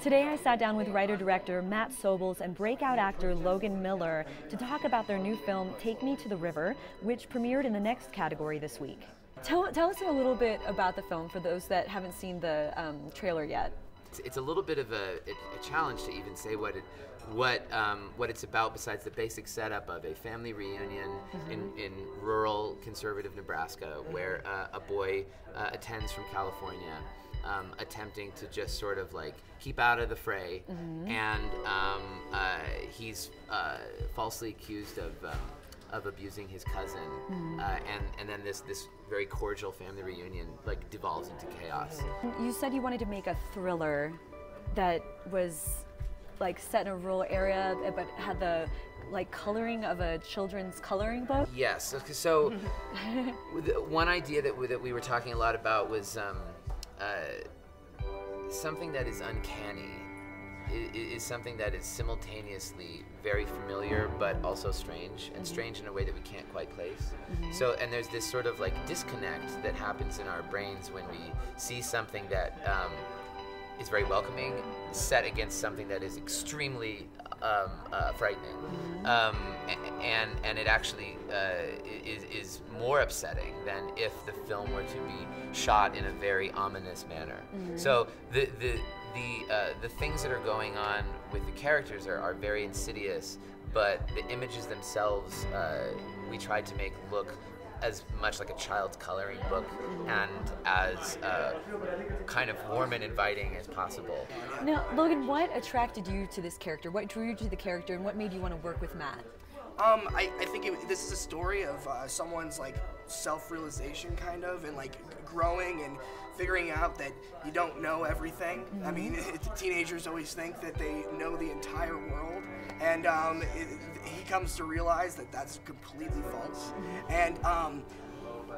Today I sat down with writer-director Matt Sobel and breakout actor Logan Miller to talk about their new film, Take Me to the River, which premiered in the next category this week. Tell us a little bit about the film for those that haven't seen the trailer yet. It's a little bit of a challenge to even say what it's about, besides the basic setup of a family reunion in rural conservative Nebraska, where a boy attends from California, attempting to just sort of like keep out of the fray, and he's falsely accused of abusing his cousin, and then this very cordial family reunion like devolves into chaos. You said you wanted to make a thriller that was like set in a rural area, but had the like coloring of a children's coloring book. Yes. So one idea that we were talking a lot about was something that is uncanny. Is something that is simultaneously very familiar but also strange, and strange in a way that we can't quite place. So, and there's this sort of like disconnect that happens in our brains when we see something that is very welcoming set against something that is extremely frightening, and it actually is more upsetting than if the film were to be shot in a very ominous manner. So the things that are going on with the characters are very insidious, but the images themselves we tried to make look as much like a child's coloring book and as kind of warm and inviting as possible. Now, Logan, what attracted you to this character? What drew you to the character, and what made you want to work with Matt? I think this is a story of someone's like self-realization kind of, and like growing and figuring out that you don't know everything. I mean, teenagers always think that they know the entire world, and he comes to realize that that's completely false. And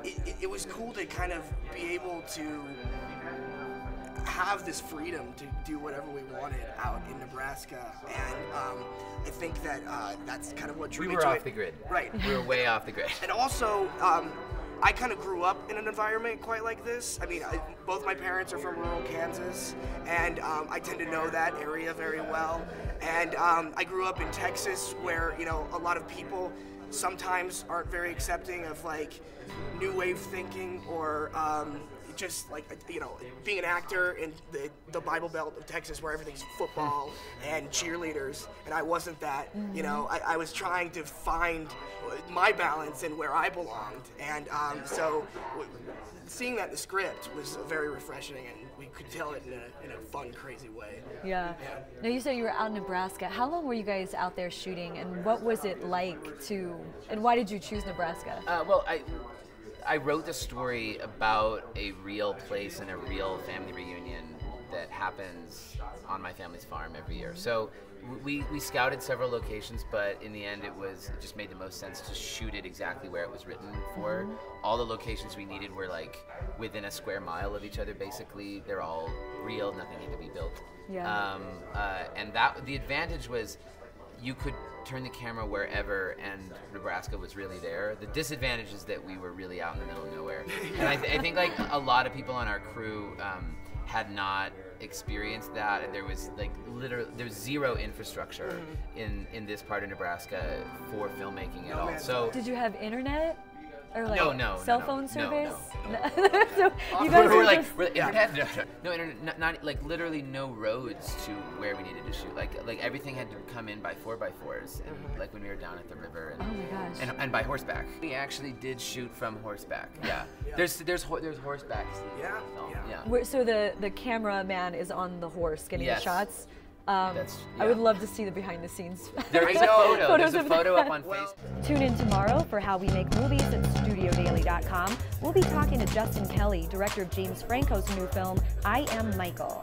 it was cool to kind of be able to have this freedom to do whatever we wanted out in Nebraska, and I think that that's kind of what drew me to it. We were off the grid. Right. We were way off the grid. And also, I kind of grew up in an environment quite like this. I mean, both my parents are from rural Kansas, and I tend to know that area very well. And I grew up in Texas, where, you know, a lot of people sometimes aren't very accepting of like new wave thinking, or just like, you know, being an actor in the Bible Belt of Texas, where everything's football and cheerleaders, and I wasn't that. You know, I was trying to find my balance and where I belonged, and so seeing that in the script was very refreshing, and we could tell it in a fun, crazy way. Yeah. Now, you said you were out in Nebraska. How long were you guys out there shooting, and what was it like to, and why did you choose Nebraska? Well, I wrote the story about a real place and a real family reunion that happens on my family's farm every year. So we scouted several locations, but in the end it just made the most sense to shoot it exactly where it was written for. All the locations we needed were like within a square mile of each other, basically. They're all real, nothing had to be built. Yeah. And the advantage was you could turn the camera wherever, and Nebraska was really there. The disadvantage is that we were really out in the middle of nowhere. And I think like a lot of people on our crew had not experienced that, and there was like there's zero infrastructure in this part of Nebraska for filmmaking at all. So did you have internet? Or like cell phone service? No. So you we're guys internet? No internet, not like literally no roads to where we needed to shoot. Like everything had to come in by 4x4s, and like when we were down at the river, and, oh my gosh. and by horseback. We actually did shoot from horseback. Yeah. There's horseback scenes in the film. Yeah. So the cameraman is on the horse getting the shots. I would love to see the behind the scenes. There is a photo. There's a photo up on Facebook. Tune in tomorrow for How We Make Movies at StudioDaily.com. We'll be talking to Justin Kelly, director of James Franco's new film, I Am Michael.